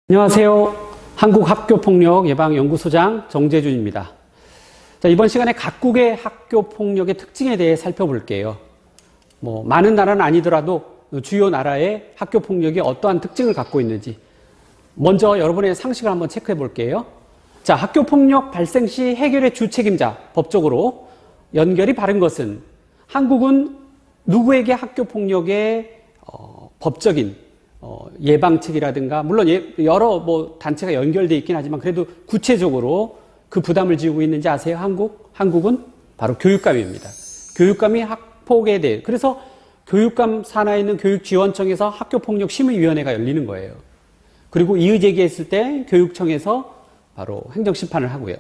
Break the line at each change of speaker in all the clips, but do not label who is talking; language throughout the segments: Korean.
안녕하세요. 한국학교폭력예방연구소장 정재준입니다. 자, 이번 시간에 각국의 학교폭력의 특징에 대해 살펴볼게요. 많은 나라는 아니더라도 주요 나라의 학교폭력이 어떠한 특징을 갖고 있는지 먼저 여러분의 상식을 한번 체크해 볼게요. 자, 학교폭력 발생 시 해결의 주책임자, 법적으로 연결이 바른 것은 한국은 누구에게 학교폭력의 법적인 예방책이라든가 물론 여러 단체가 연결되어 있긴 하지만 그래도 구체적으로 그 부담을 지우고 있는지 아세요? 한국은 바로 교육감입니다. 교육감이 학폭에 대해 그래서 교육감 산하에 있는 교육지원청에서 학교폭력심의위원회가 열리는 거예요. 그리고 이의제기했을 때 교육청에서 바로 행정심판을 하고요.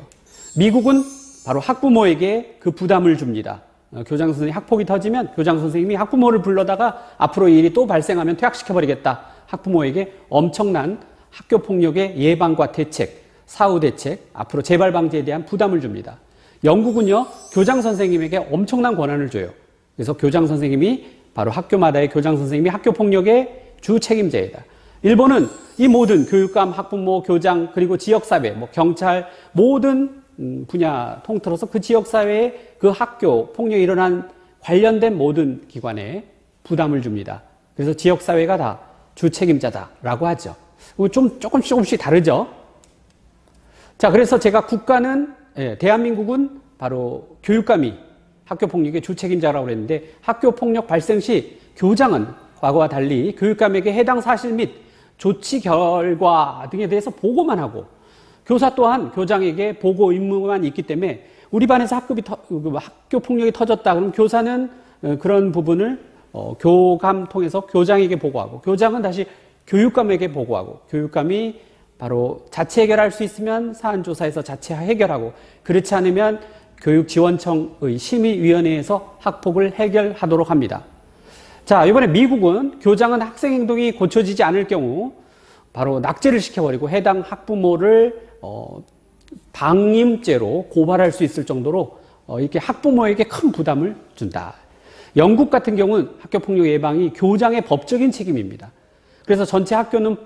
미국은 바로 학부모에게 그 부담을 줍니다. 교장선생님이 학폭이 터지면 교장선생님이 학부모를 불러다가 앞으로 이 일이 또 발생하면 퇴학시켜버리겠다. 학부모에게 엄청난 학교폭력의 예방과 대책, 사후대책, 앞으로 재발방지에 대한 부담을 줍니다. 영국은요, 교장선생님에게 엄청난 권한을 줘요. 그래서 교장선생님이 바로 학교마다의 교장선생님이 학교폭력의 주책임자이다. 일본은 이 모든 교육감, 학부모, 교장, 그리고 지역사회, 경찰, 모든 분야 통틀어서 그 지역사회에 그 학교 폭력이 일어난 관련된 모든 기관에 부담을 줍니다. 그래서 지역사회가 다 주책임자다라고 하죠. 조금씩 다르죠. 자, 그래서 제가 국가는, 대한민국은 바로 교육감이 학교폭력의 주책임자라고 그랬는데 학교폭력 발생 시 교장은 과거와 달리 교육감에게 해당 사실 및 조치 결과 등에 대해서 보고만 하고 교사 또한 교장에게 보고 임무만 있기 때문에 우리 반에서 학교폭력이 터졌다 그러면 교사는 그런 부분을 교감 통해서 교장에게 보고하고 교장은 다시 교육감에게 보고하고 교육감이 바로 자체 해결할 수 있으면 사안조사에서 자체 해결하고 그렇지 않으면 교육지원청의 심의위원회에서 학폭을 해결하도록 합니다. 자, 이번에 미국은 교장은 학생 행동이 고쳐지지 않을 경우 바로 낙제를 시켜버리고 해당 학부모를 방임죄로 고발할 수 있을 정도로 이렇게 학부모에게 큰 부담을 준다. 영국 같은 경우는 학교폭력 예방이 교장의 법적인 책임입니다. 그래서 전체 학교는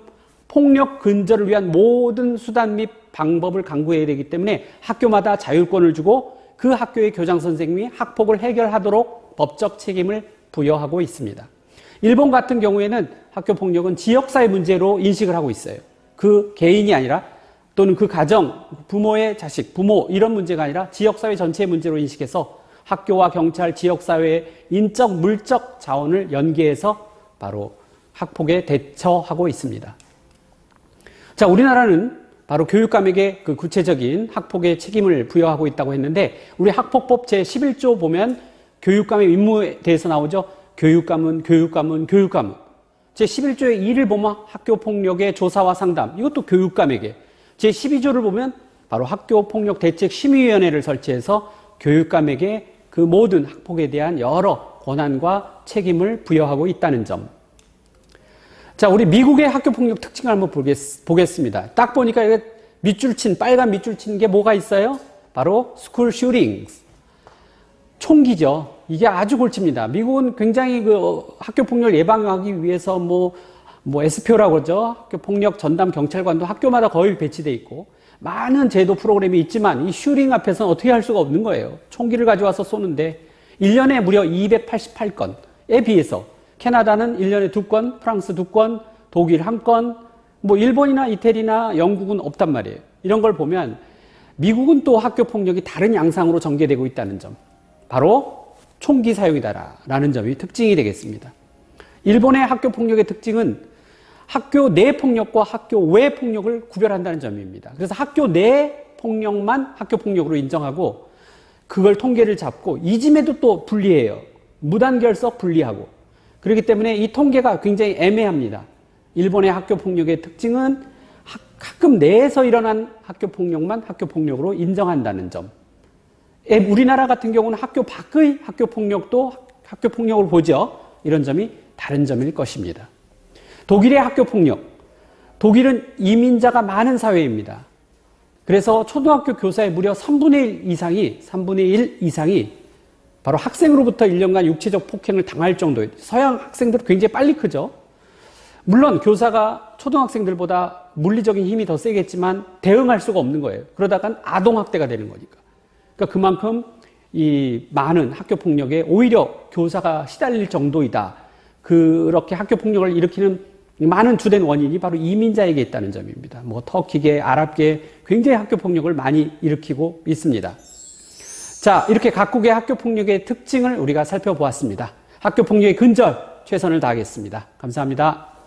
폭력 근절을 위한 모든 수단 및 방법을 강구해야 되기 때문에 학교마다 자율권을 주고 그 학교의 교장 선생님이 학폭을 해결하도록 법적 책임을 부여하고 있습니다. 일본 같은 경우에는 학교폭력은 지역사회 문제로 인식을 하고 있어요. 그 개인이 아니라 또는 그 가정, 부모의 자식, 부모 이런 문제가 아니라 지역사회 전체의 문제로 인식해서 학교와 경찰, 지역사회의 인적, 물적 자원을 연계해서 바로 학폭에 대처하고 있습니다. 자, 우리나라는 바로 교육감에게 그 구체적인 학폭의 책임을 부여하고 있다고 했는데 우리 학폭법 제11조 보면 교육감의 임무에 대해서 나오죠. 교육감은 제11조의 2를 보면 학교폭력의 조사와 상담 이것도 교육감에게 제12조를 보면 바로 학교폭력대책심의위원회를 설치해서 교육감에게 그 모든 학폭에 대한 여러 권한과 책임을 부여하고 있다는 점. 자, 우리 미국의 학교폭력 특징을 한번 보겠습니다. 딱 보니까 이게 빨간 밑줄 친 게 뭐가 있어요? 바로 스쿨 슈팅스. 총기죠. 이게 아주 골칩니다. 미국은 굉장히 학교폭력을 예방하기 위해서 SPO라고 그러죠. 학교폭력 전담 경찰관도 학교마다 거의 배치되어 있고 많은 제도 프로그램이 있지만 이 슈팅 앞에서는 어떻게 할 수가 없는 거예요. 총기를 가져와서 쏘는데 1년에 무려 288건에 비해서 캐나다는 1년에 2건, 프랑스 2건, 독일 1건, 일본이나 이태리나 영국은 없단 말이에요. 이런 걸 보면 미국은 또 학교폭력이 다른 양상으로 전개되고 있다는 점. 바로 총기 사용이다라는 점이 특징이 되겠습니다. 일본의 학교폭력의 특징은 학교 내 폭력과 학교 외 폭력을 구별한다는 점입니다. 그래서 학교 내 폭력만 학교폭력으로 인정하고 그걸 통계를 잡고 이즘에도 또 분리해요. 무단결석 분리하고. 그렇기 때문에 이 통계가 굉장히 애매합니다. 일본의 학교폭력의 특징은 학급 내에서 일어난 학교폭력만 학교폭력으로 인정한다는 점. 우리나라 같은 경우는 학교 밖의 학교폭력도 학교폭력을 보죠. 이런 점이 다른 점일 것입니다. 독일의 학교폭력. 독일은 이민자가 많은 사회입니다. 그래서 초등학교 교사의 무려 3분의 1 이상이 바로 학생으로부터 1년간 육체적 폭행을 당할 정도의 서양 학생들은 굉장히 빨리 크죠. 물론 교사가 초등학생들보다 물리적인 힘이 더 세겠지만 대응할 수가 없는 거예요. 그러다간 아동학대가 되는 거니까. 그러니까 그만큼 이 많은 학교폭력에 오히려 교사가 시달릴 정도이다. 그렇게 학교폭력을 일으키는 많은 주된 원인이 바로 이민자에게 있다는 점입니다. 뭐 터키계, 아랍계 굉장히 학교폭력을 많이 일으키고 있습니다. 자, 이렇게 각국의 학교폭력의 특징을 우리가 살펴보았습니다. 학교폭력의 근절 최선을 다하겠습니다. 감사합니다.